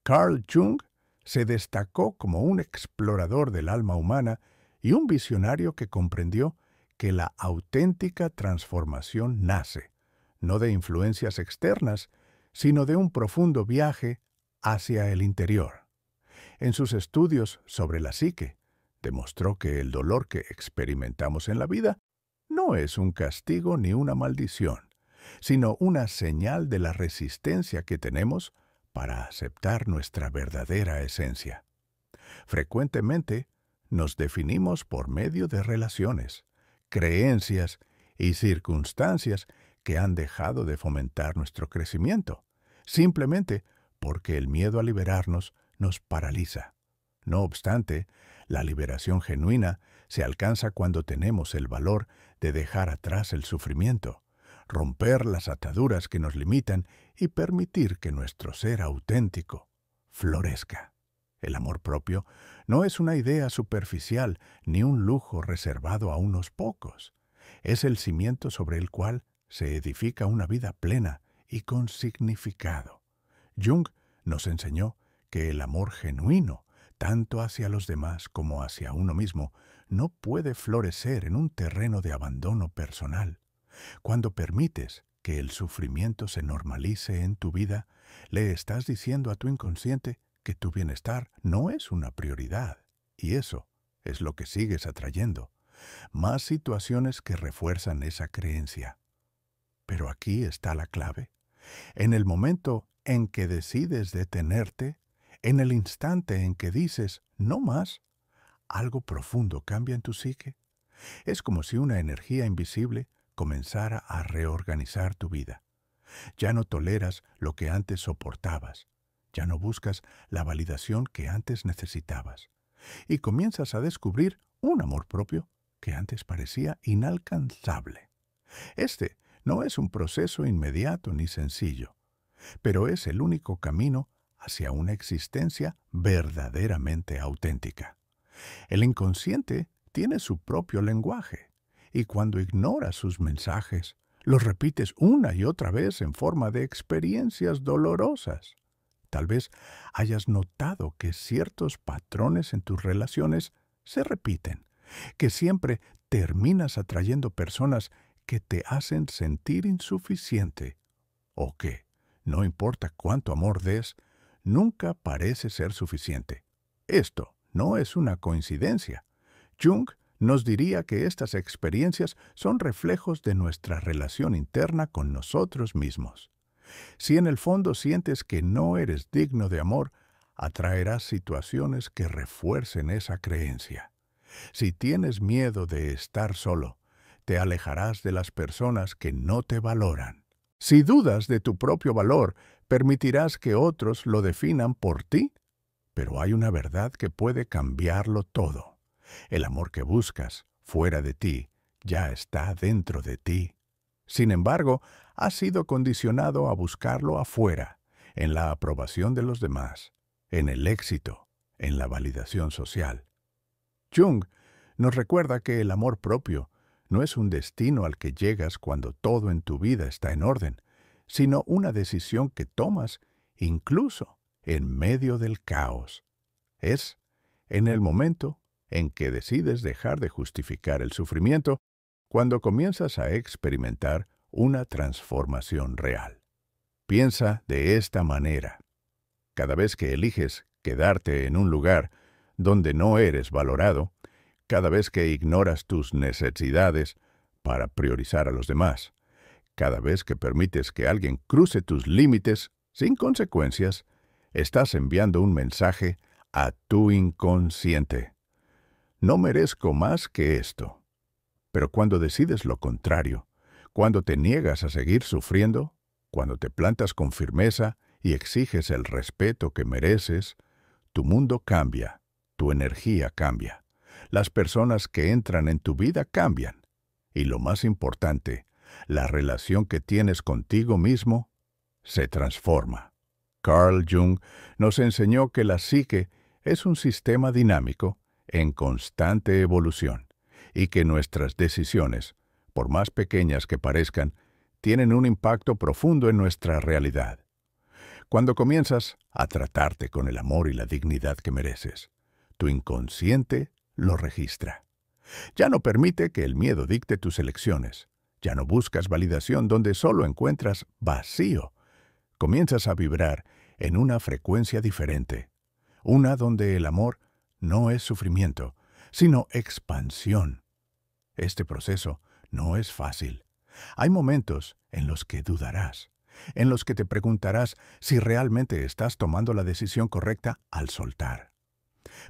Carl Jung se destacó como un explorador del alma humana y un visionario que comprendió que la auténtica transformación nace, no de influencias externas, sino de un profundo viaje hacia el interior. En sus estudios sobre la psique, demostró que el dolor que experimentamos en la vida no es un castigo ni una maldición, sino una señal de la resistencia que tenemos para aceptar nuestra verdadera esencia. Frecuentemente nos definimos por medio de relaciones, creencias y circunstancias que han dejado de fomentar nuestro crecimiento, simplemente porque el miedo a liberarnos nos paraliza. No obstante, la liberación genuina se alcanza cuando tenemos el valor de dejar atrás el sufrimiento, romper las ataduras que nos limitan y permitir que nuestro ser auténtico florezca. El amor propio no es una idea superficial ni un lujo reservado a unos pocos. Es el cimiento sobre el cual se edifica una vida plena y con significado. Jung nos enseñó que el amor genuino, tanto hacia los demás como hacia uno mismo, no puede florecer en un terreno de abandono personal. Cuando permites que el sufrimiento se normalice en tu vida, le estás diciendo a tu inconsciente que tu bienestar no es una prioridad. Y eso es lo que sigues atrayendo. Más situaciones que refuerzan esa creencia. Pero aquí está la clave. En el momento en que decides detenerte, en el instante en que dices «no más», algo profundo cambia en tu psique. Es como si una energía invisible comenzara a reorganizar tu vida. Ya no toleras lo que antes soportabas. Ya no buscas la validación que antes necesitabas. Y comienzas a descubrir un amor propio que antes parecía inalcanzable. Este no es un proceso inmediato ni sencillo, pero es el único camino hacia una existencia verdaderamente auténtica. El inconsciente tiene su propio lenguaje, y cuando ignoras sus mensajes, los repites una y otra vez en forma de experiencias dolorosas. Tal vez hayas notado que ciertos patrones en tus relaciones se repiten, que siempre terminas atrayendo personas que te hacen sentir insuficiente, o que, no importa cuánto amor des, nunca parece ser suficiente. Esto no es una coincidencia. Jung nos diría que estas experiencias son reflejos de nuestra relación interna con nosotros mismos. Si en el fondo sientes que no eres digno de amor, atraerás situaciones que refuercen esa creencia. Si tienes miedo de estar solo, te alejarás de las personas que no te valoran. Si dudas de tu propio valor, permitirás que otros lo definan por ti. Pero hay una verdad que puede cambiarlo todo. El amor que buscas fuera de ti ya está dentro de ti. Sin embargo, has sido condicionado a buscarlo afuera, en la aprobación de los demás, en el éxito, en la validación social. Jung nos recuerda que el amor propio no es un destino al que llegas cuando todo en tu vida está en orden, sino una decisión que tomas incluso en medio del caos. Es en el momento en que decides dejar de justificar el sufrimiento, cuando comienzas a experimentar una transformación real. Piensa de esta manera. Cada vez que eliges quedarte en un lugar donde no eres valorado, cada vez que ignoras tus necesidades para priorizar a los demás, cada vez que permites que alguien cruce tus límites sin consecuencias, estás enviando un mensaje a tu inconsciente. No merezco más que esto. Pero cuando decides lo contrario, cuando te niegas a seguir sufriendo, cuando te plantas con firmeza y exiges el respeto que mereces, tu mundo cambia, tu energía cambia. Las personas que entran en tu vida cambian. Y lo más importante, la relación que tienes contigo mismo se transforma. Carl Jung nos enseñó que la psique es un sistema dinámico en constante evolución y que nuestras decisiones, por más pequeñas que parezcan, tienen un impacto profundo en nuestra realidad. Cuando comienzas a tratarte con el amor y la dignidad que mereces, tu inconsciente lo registra. Ya no permite que el miedo dicte tus elecciones. Ya no buscas validación donde solo encuentras vacío. Comienzas a vibrar en una frecuencia diferente, una donde el amor no es sufrimiento, sino expansión. Este proceso no es fácil. Hay momentos en los que dudarás, en los que te preguntarás si realmente estás tomando la decisión correcta al soltar.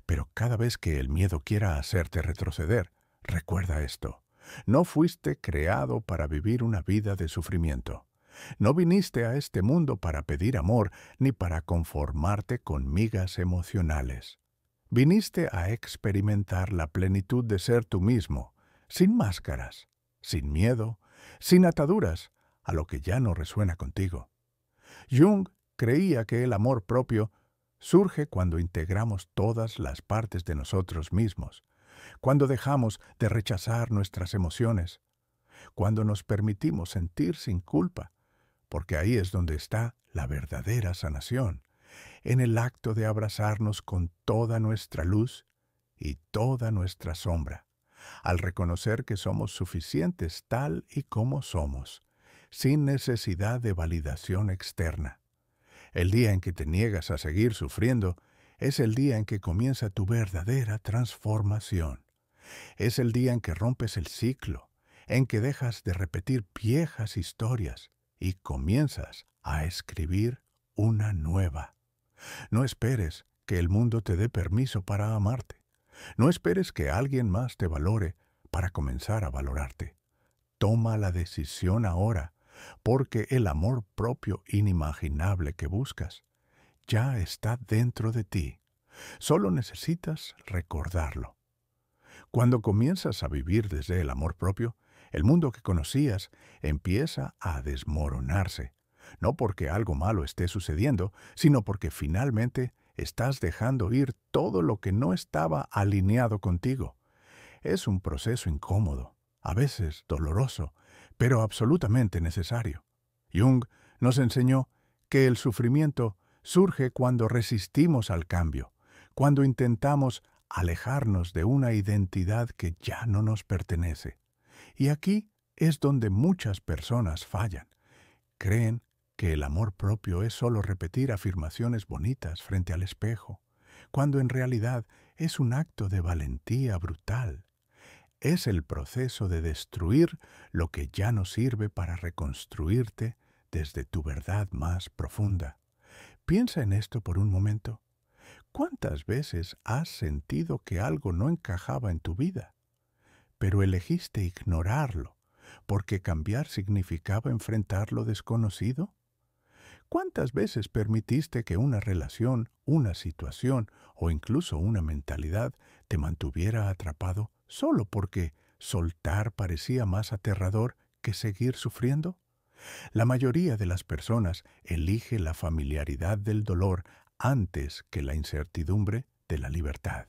Pero cada vez que el miedo quiera hacerte retroceder, recuerda esto. No fuiste creado para vivir una vida de sufrimiento. No viniste a este mundo para pedir amor ni para conformarte con migas emocionales. Viniste a experimentar la plenitud de ser tú mismo, sin máscaras, sin miedo, sin ataduras a lo que ya no resuena contigo. Jung creía que el amor propio surge cuando integramos todas las partes de nosotros mismos, cuando dejamos de rechazar nuestras emociones, cuando nos permitimos sentir sin culpa, porque ahí es donde está la verdadera sanación, en el acto de abrazarnos con toda nuestra luz y toda nuestra sombra, al reconocer que somos suficientes tal y como somos, sin necesidad de validación externa. El día en que te niegas a seguir sufriendo es el día en que comienza tu verdadera transformación. Es el día en que rompes el ciclo, en que dejas de repetir viejas historias y comienzas a escribir una nueva. No esperes que el mundo te dé permiso para amarte. No esperes que alguien más te valore para comenzar a valorarte. Toma la decisión ahora, porque el amor propio inimaginable que buscas ya está dentro de ti. Solo necesitas recordarlo. Cuando comienzas a vivir desde el amor propio, el mundo que conocías empieza a desmoronarse, no porque algo malo esté sucediendo, sino porque finalmente estás dejando ir todo lo que no estaba alineado contigo. Es un proceso incómodo, a veces doloroso, pero absolutamente necesario. Jung nos enseñó que el sufrimiento surge cuando resistimos al cambio, cuando intentamos alejarnos de una identidad que ya no nos pertenece. Y aquí es donde muchas personas fallan. Creen que el amor propio es solo repetir afirmaciones bonitas frente al espejo, cuando en realidad es un acto de valentía brutal. Es el proceso de destruir lo que ya no sirve para reconstruirte desde tu verdad más profunda. Piensa en esto por un momento. ¿Cuántas veces has sentido que algo no encajaba en tu vida, pero elegiste ignorarlo porque cambiar significaba enfrentar lo desconocido? ¿Cuántas veces permitiste que una relación, una situación o incluso una mentalidad te mantuviera atrapado solo porque soltar parecía más aterrador que seguir sufriendo? La mayoría de las personas elige la familiaridad del dolor antes que la incertidumbre de la libertad.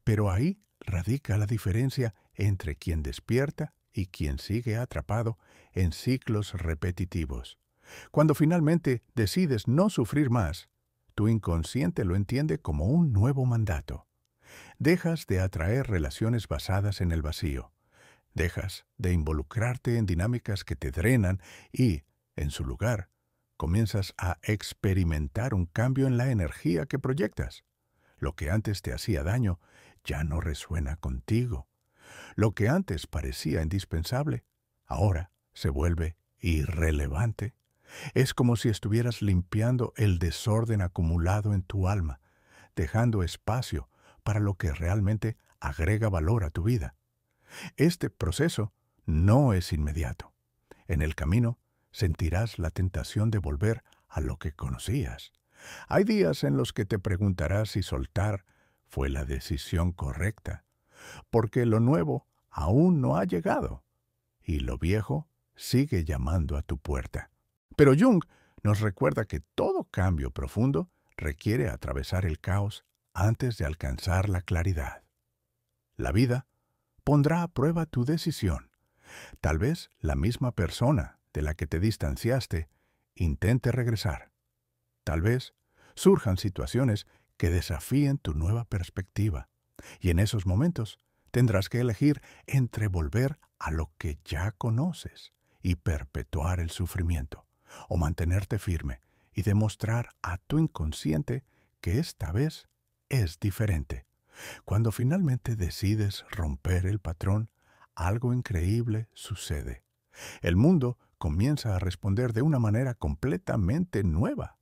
Pero ahí radica la diferencia entre quien despierta y quien sigue atrapado en ciclos repetitivos. Cuando finalmente decides no sufrir más, tu inconsciente lo entiende como un nuevo mandato. Dejas de atraer relaciones basadas en el vacío. Dejas de involucrarte en dinámicas que te drenan y, en su lugar, comienzas a experimentar un cambio en la energía que proyectas. Lo que antes te hacía daño ya no resuena contigo. Lo que antes parecía indispensable, ahora se vuelve irrelevante. Es como si estuvieras limpiando el desorden acumulado en tu alma, dejando espacio para lo que realmente agrega valor a tu vida. Este proceso no es inmediato. En el camino sentirás la tentación de volver a lo que conocías. Hay días en los que te preguntarás si soltar fue la decisión correcta, porque lo nuevo aún no ha llegado y lo viejo sigue llamando a tu puerta. Pero Jung nos recuerda que todo cambio profundo requiere atravesar el caos antes de alcanzar la claridad. La vida pondrá a prueba tu decisión. Tal vez la misma persona de la que te distanciaste intente regresar. Tal vez surjan situaciones que desafíen tu nueva perspectiva, y en esos momentos tendrás que elegir entre volver a lo que ya conoces y perpetuar el sufrimiento, o mantenerte firme y demostrar a tu inconsciente que esta vez es diferente. Cuando finalmente decides romper el patrón, algo increíble sucede. El mundo comienza a responder de una manera completamente nueva.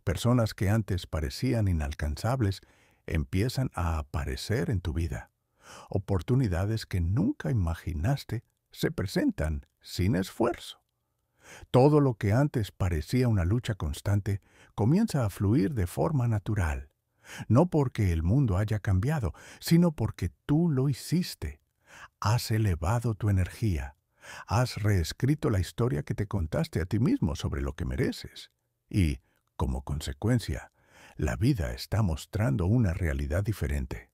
Personas que antes parecían inalcanzables empiezan a aparecer en tu vida. Oportunidades que nunca imaginaste se presentan sin esfuerzo. Todo lo que antes parecía una lucha constante comienza a fluir de forma natural. No porque el mundo haya cambiado, sino porque tú lo hiciste. Has elevado tu energía. Has reescrito la historia que te contaste a ti mismo sobre lo que mereces. Y, como consecuencia, la vida está mostrando una realidad diferente.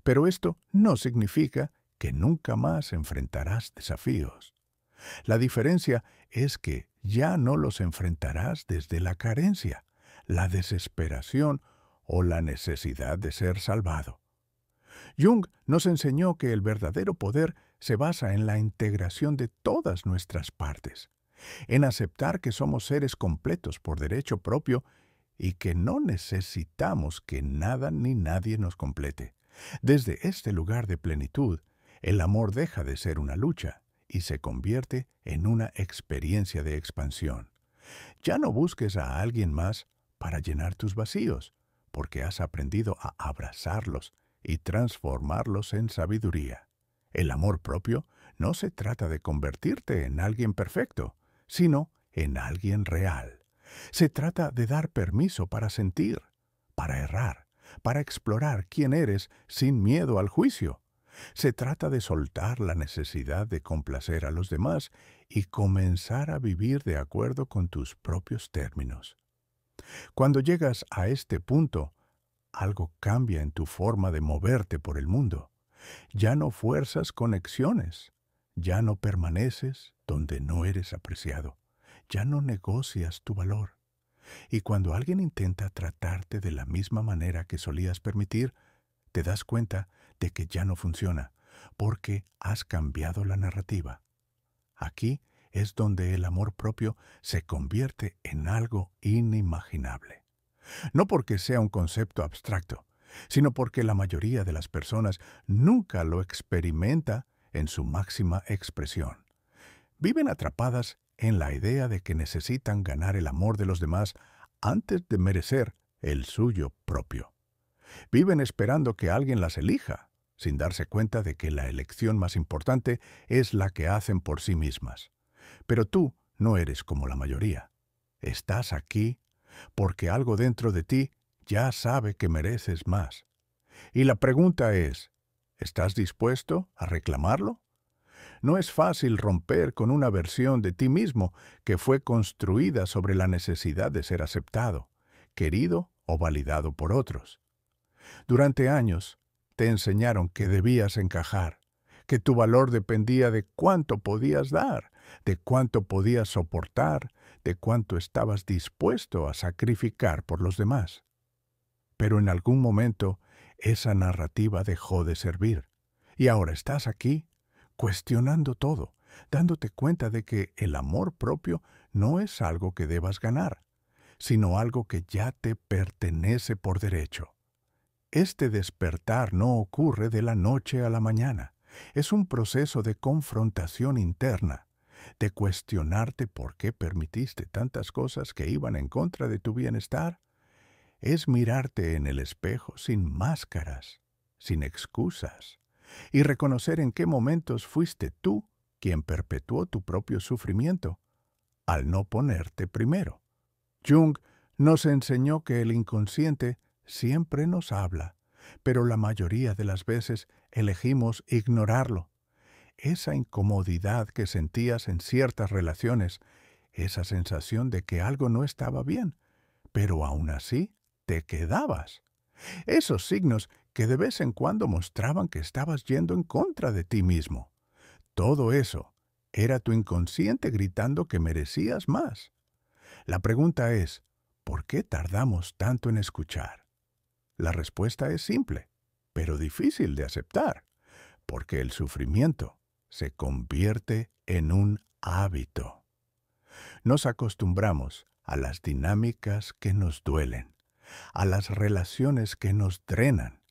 Pero esto no significa que nunca más enfrentarás desafíos. La diferencia es que ya no los enfrentarás desde la carencia, la desesperación o la necesidad de ser salvado. Jung nos enseñó que el verdadero poder se basa en la integración de todas nuestras partes, en aceptar que somos seres completos por derecho propio y que no necesitamos que nada ni nadie nos complete. Desde este lugar de plenitud, el amor deja de ser una lucha y se convierte en una experiencia de expansión. Ya no busques a alguien más para llenar tus vacíos, porque has aprendido a abrazarlos y transformarlos en sabiduría. El amor propio no se trata de convertirte en alguien perfecto, sino en alguien real. Se trata de dar permiso para sentir, para errar, para explorar quién eres sin miedo al juicio. Se trata de soltar la necesidad de complacer a los demás y comenzar a vivir de acuerdo con tus propios términos. Cuando llegas a este punto, algo cambia en tu forma de moverte por el mundo. Ya no fuerzas conexiones, ya no permaneces donde no eres apreciado, ya no negocias tu valor. Y cuando alguien intenta tratarte de la misma manera que solías permitir, te das cuenta de que ya no funciona, porque has cambiado la narrativa. Aquí es donde el amor propio se convierte en algo inimaginable. No porque sea un concepto abstracto, sino porque la mayoría de las personas nunca lo experimenta en su máxima expresión. Viven atrapadas en la idea de que necesitan ganar el amor de los demás antes de merecer el suyo propio. Viven esperando que alguien las elija, sin darse cuenta de que la elección más importante es la que hacen por sí mismas. Pero tú no eres como la mayoría. Estás aquí porque algo dentro de ti ya sabe que mereces más. Y la pregunta es, ¿estás dispuesto a reclamarlo? No es fácil romper con una versión de ti mismo que fue construida sobre la necesidad de ser aceptado, querido o validado por otros. Durante años te enseñaron que debías encajar, que tu valor dependía de cuánto podías dar, de cuánto podías soportar, de cuánto estabas dispuesto a sacrificar por los demás. Pero en algún momento esa narrativa dejó de servir, y ahora estás aquí, cuestionando todo, dándote cuenta de que el amor propio no es algo que debas ganar, sino algo que ya te pertenece por derecho. Este despertar no ocurre de la noche a la mañana. Es un proceso de confrontación interna, de cuestionarte por qué permitiste tantas cosas que iban en contra de tu bienestar. Es mirarte en el espejo sin máscaras, sin excusas, y reconocer en qué momentos fuiste tú quien perpetuó tu propio sufrimiento, al no ponerte primero. Jung nos enseñó que el inconsciente siempre nos habla, pero la mayoría de las veces elegimos ignorarlo. Esa incomodidad que sentías en ciertas relaciones, esa sensación de que algo no estaba bien, pero aún así te quedabas. Esos signos que de vez en cuando mostraban que estabas yendo en contra de ti mismo. Todo eso era tu inconsciente gritando que merecías más. La pregunta es, ¿por qué tardamos tanto en escuchar? La respuesta es simple, pero difícil de aceptar, porque el sufrimiento se convierte en un hábito. Nos acostumbramos a las dinámicas que nos duelen, a las relaciones que nos drenan,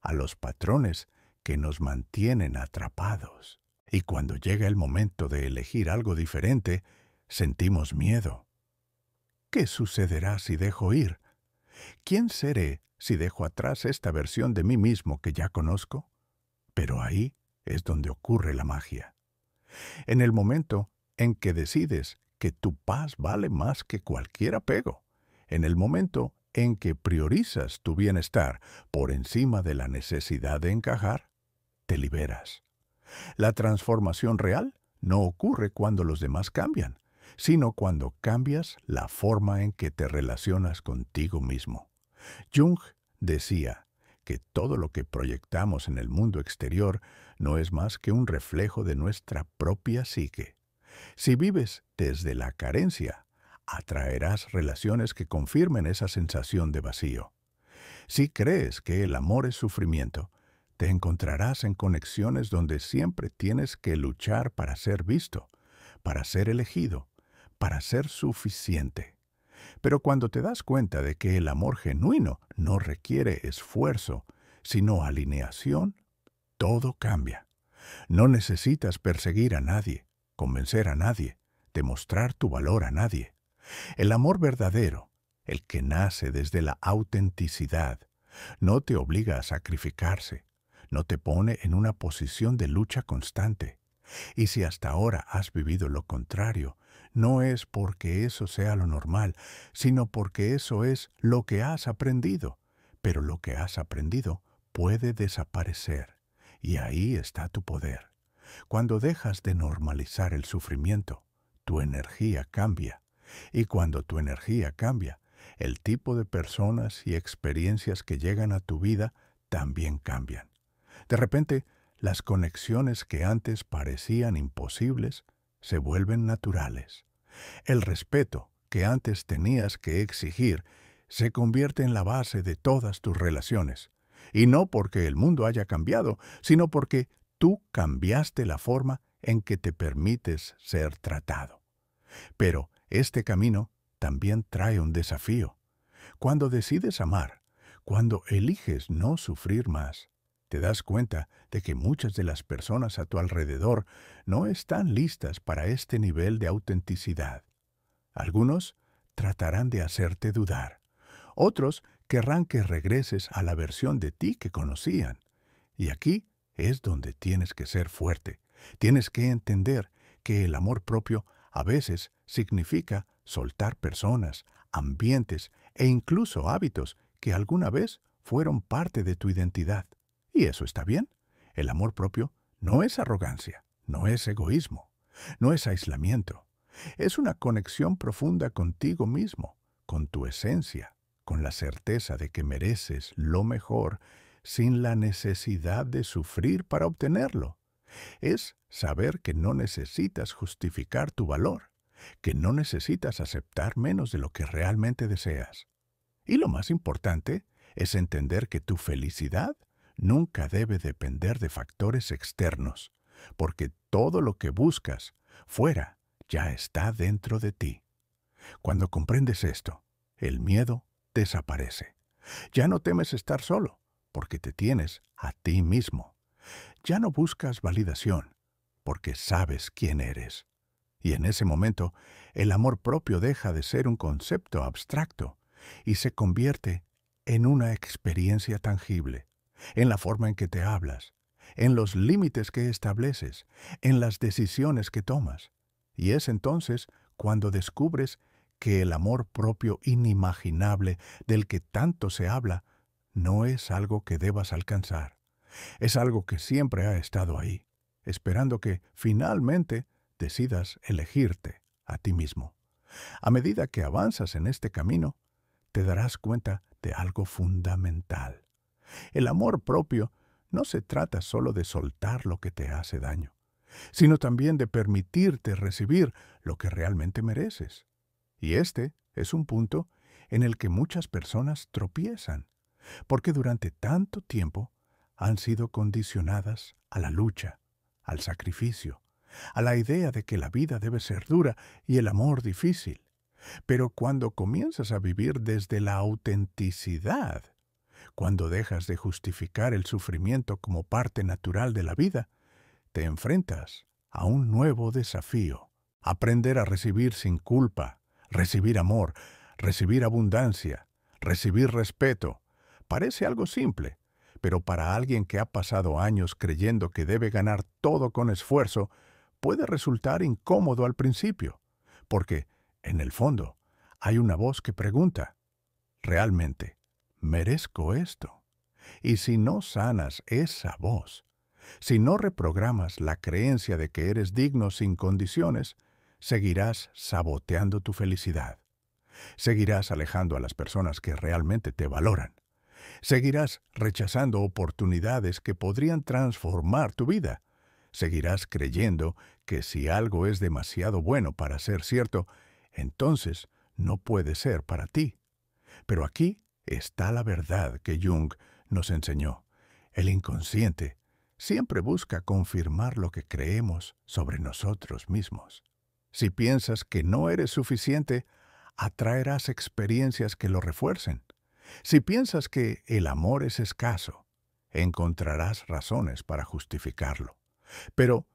a los patrones que nos mantienen atrapados. Y cuando llega el momento de elegir algo diferente, sentimos miedo. ¿Qué sucederá si dejo ir? ¿Quién seré si dejo atrás esta versión de mí mismo que ya conozco? Pero ahí es donde ocurre la magia. En el momento en que decides que tu paz vale más que cualquier apego, en el momento en que priorizas tu bienestar por encima de la necesidad de encajar, te liberas. La transformación real no ocurre cuando los demás cambian, sino cuando cambias la forma en que te relacionas contigo mismo. Jung decía que todo lo que proyectamos en el mundo exterior no es más que un reflejo de nuestra propia psique. Si vives desde la carencia, atraerás relaciones que confirmen esa sensación de vacío. Si crees que el amor es sufrimiento, te encontrarás en conexiones donde siempre tienes que luchar para ser visto, para ser elegido, para ser suficiente. Pero cuando te das cuenta de que el amor genuino no requiere esfuerzo, sino alineación, todo cambia. No necesitas perseguir a nadie, convencer a nadie, demostrar tu valor a nadie. El amor verdadero, el que nace desde la autenticidad, no te obliga a sacrificarse, no te pone en una posición de lucha constante. Y si hasta ahora has vivido lo contrario, no es porque eso sea lo normal, sino porque eso es lo que has aprendido. Pero lo que has aprendido puede desaparecer, y ahí está tu poder. Cuando dejas de normalizar el sufrimiento, tu energía cambia. Y cuando tu energía cambia, el tipo de personas y experiencias que llegan a tu vida también cambian. De repente, las conexiones que antes parecían imposibles se vuelven naturales. El respeto que antes tenías que exigir se convierte en la base de todas tus relaciones. Y no porque el mundo haya cambiado, sino porque tú cambiaste la forma en que te permites ser tratado. Pero este camino también trae un desafío. Cuando decides amar, cuando eliges no sufrir más, te das cuenta de que muchas de las personas a tu alrededor no están listas para este nivel de autenticidad. Algunos tratarán de hacerte dudar. Otros querrán que regreses a la versión de ti que conocían. Y aquí es donde tienes que ser fuerte. Tienes que entender que el amor propio a veces significa soltar personas, ambientes e incluso hábitos que alguna vez fueron parte de tu identidad. Y eso está bien. El amor propio no es arrogancia, no es egoísmo, no es aislamiento. Es una conexión profunda contigo mismo, con tu esencia, con la certeza de que mereces lo mejor sin la necesidad de sufrir para obtenerlo. Es saber que no necesitas justificar tu valor, que no necesitas aceptar menos de lo que realmente deseas. Y lo más importante es entender que tu felicidad nunca debe depender de factores externos, porque todo lo que buscas fuera ya está dentro de ti. Cuando comprendes esto, el miedo desaparece. Ya no temes estar solo, porque te tienes a ti mismo. Ya no buscas validación, porque sabes quién eres. Y en ese momento, el amor propio deja de ser un concepto abstracto y se convierte en una experiencia tangible, en la forma en que te hablas, en los límites que estableces, en las decisiones que tomas. Y es entonces cuando descubres que el amor propio inimaginable del que tanto se habla no es algo que debas alcanzar. Es algo que siempre ha estado ahí, esperando que finalmente decidas elegirte a ti mismo. A medida que avanzas en este camino, te darás cuenta de algo fundamental. El amor propio no se trata solo de soltar lo que te hace daño, sino también de permitirte recibir lo que realmente mereces. Y este es un punto en el que muchas personas tropiezan, porque durante tanto tiempo han sido condicionadas a la lucha, al sacrificio, a la idea de que la vida debe ser dura y el amor difícil. Pero cuando comienzas a vivir desde la autenticidad, cuando dejas de justificar el sufrimiento como parte natural de la vida, te enfrentas a un nuevo desafío. Aprender a recibir sin culpa, recibir amor, recibir abundancia, recibir respeto. Parece algo simple, pero para alguien que ha pasado años creyendo que debe ganar todo con esfuerzo, puede resultar incómodo al principio, porque, en el fondo, hay una voz que pregunta, ¿realmente merezco esto? Y si no sanas esa voz, si no reprogramas la creencia de que eres digno sin condiciones, seguirás saboteando tu felicidad. Seguirás alejando a las personas que realmente te valoran. Seguirás rechazando oportunidades que podrían transformar tu vida. Seguirás creyendo que si algo es demasiado bueno para ser cierto, entonces no puede ser para ti. Pero aquí está la verdad que Jung nos enseñó. El inconsciente siempre busca confirmar lo que creemos sobre nosotros mismos. Si piensas que no eres suficiente, atraerás experiencias que lo refuercen. Si piensas que el amor es escaso, encontrarás razones para justificarlo. Pero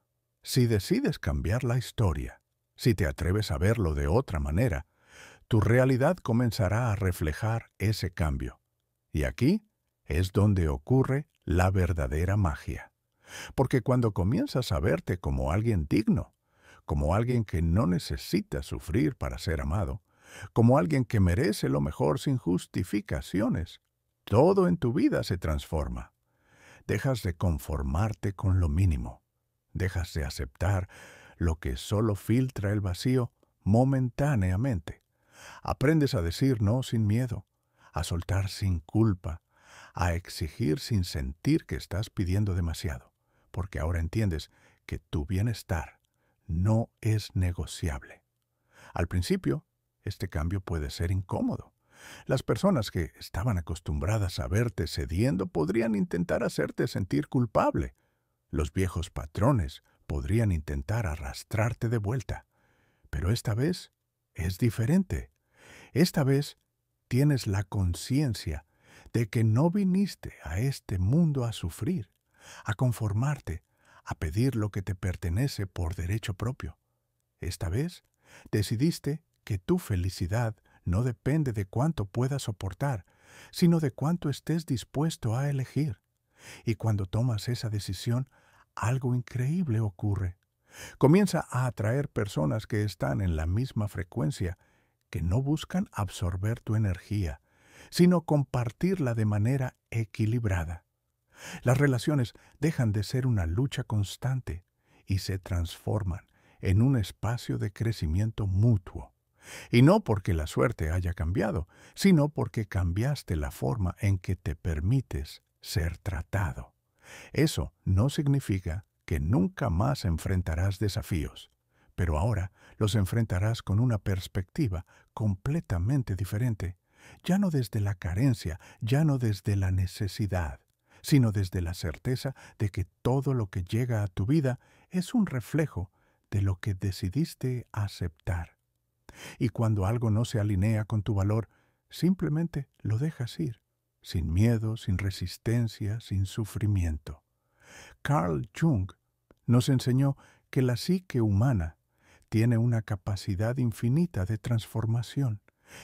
si decides cambiar la historia, si te atreves a verlo de otra manera, tu realidad comenzará a reflejar ese cambio. Y aquí es donde ocurre la verdadera magia. Porque cuando comienzas a verte como alguien digno, como alguien que no necesita sufrir para ser amado, como alguien que merece lo mejor sin justificaciones, todo en tu vida se transforma. Dejas de conformarte con lo mínimo. Dejas de aceptar lo que solo filtra el vacío momentáneamente. Aprendes a decir no sin miedo, a soltar sin culpa, a exigir sin sentir que estás pidiendo demasiado, porque ahora entiendes que tu bienestar no es negociable. Al principio, este cambio puede ser incómodo. Las personas que estaban acostumbradas a verte cediendo podrían intentar hacerte sentir culpable. Los viejos patrones podrían intentar arrastrarte de vuelta. Pero esta vez es diferente. Esta vez tienes la conciencia de que no viniste a este mundo a sufrir, a conformarte, a pedir lo que te pertenece por derecho propio. Esta vez decidiste que tu felicidad no depende de cuánto puedas soportar, sino de cuánto estés dispuesto a elegir. Y cuando tomas esa decisión, algo increíble ocurre. Comienza a atraer personas que están en la misma frecuencia, que no buscan absorber tu energía, sino compartirla de manera equilibrada. Las relaciones dejan de ser una lucha constante y se transforman en un espacio de crecimiento mutuo. Y no porque la suerte haya cambiado, sino porque cambiaste la forma en que te permites ser tratado. Eso no significa que nunca más enfrentarás desafíos, pero ahora los enfrentarás con una perspectiva completamente diferente, ya no desde la carencia, ya no desde la necesidad, sino desde la certeza de que todo lo que llega a tu vida es un reflejo de lo que decidiste aceptar. Y cuando algo no se alinea con tu valor, simplemente lo dejas ir, sin miedo, sin resistencia, sin sufrimiento. Carl Jung nos enseñó que la psique humana tiene una capacidad infinita de transformación,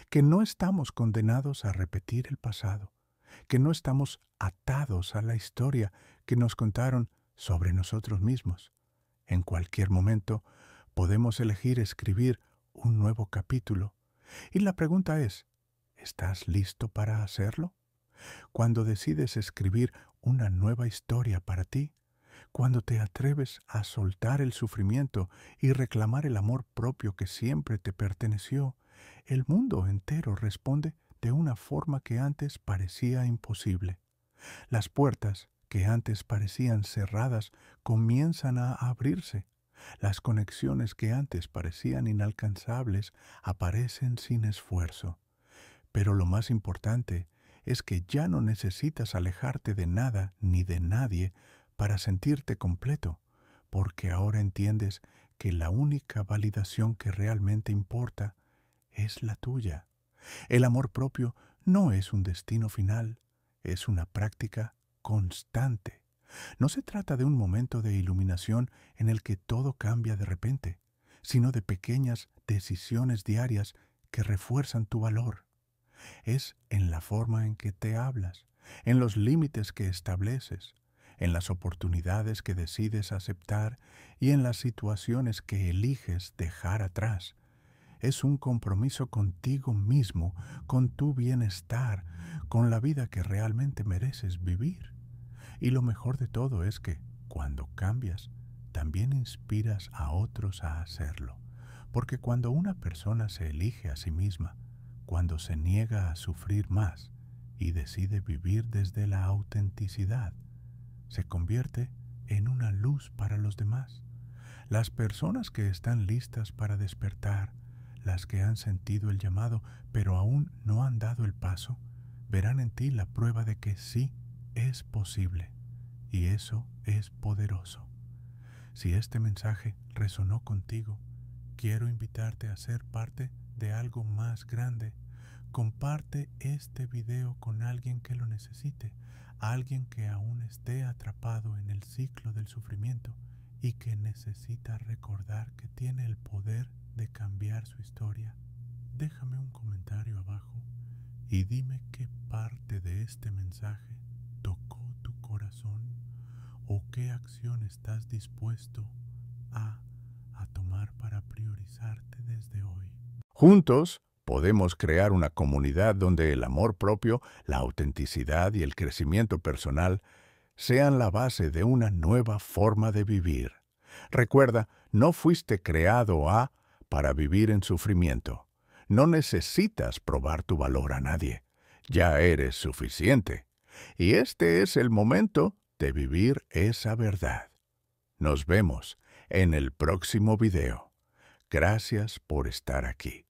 que no estamos condenados a repetir el pasado, que no estamos atados a la historia que nos contaron sobre nosotros mismos. En cualquier momento podemos elegir escribir un nuevo capítulo. Y la pregunta es, ¿estás listo para hacerlo? Cuando decides escribir una nueva historia para ti, cuando te atreves a soltar el sufrimiento y reclamar el amor propio que siempre te perteneció, el mundo entero responde de una forma que antes parecía imposible. Las puertas que antes parecían cerradas comienzan a abrirse. Las conexiones que antes parecían inalcanzables aparecen sin esfuerzo. Pero lo más importante es que ya no necesitas alejarte de nada ni de nadie para sentirte completo, porque ahora entiendes que la única validación que realmente importa es la tuya. El amor propio no es un destino final, es una práctica constante. No se trata de un momento de iluminación en el que todo cambia de repente, sino de pequeñas decisiones diarias que refuerzan tu valor. Es en la forma en que te hablas, en los límites que estableces, en las oportunidades que decides aceptar y en las situaciones que eliges dejar atrás. Es un compromiso contigo mismo, con tu bienestar, con la vida que realmente mereces vivir. Y lo mejor de todo es que, cuando cambias, también inspiras a otros a hacerlo. Porque cuando una persona se elige a sí misma, cuando se niega a sufrir más y decide vivir desde la autenticidad, se convierte en una luz para los demás. Las personas que están listas para despertar, las que han sentido el llamado pero aún no han dado el paso, verán en ti la prueba de que sí es posible. Y eso es poderoso. Si este mensaje resonó contigo, quiero invitarte a ser parte de algo más grande. Comparte este video con alguien que lo necesite, alguien que aún esté atrapado en el ciclo del sufrimiento y que necesita recordar que tiene el poder de cambiar su historia. Déjame un comentario abajo y dime qué parte de este mensaje tocó tu corazón o qué acción estás dispuesto a tomar para priorizarte desde hoy. Juntos podemos crear una comunidad donde el amor propio, la autenticidad y el crecimiento personal sean la base de una nueva forma de vivir. Recuerda, no fuiste creado para vivir en sufrimiento. No necesitas probar tu valor a nadie. Ya eres suficiente. Y este es el momento de vivir esa verdad. Nos vemos en el próximo video. Gracias por estar aquí.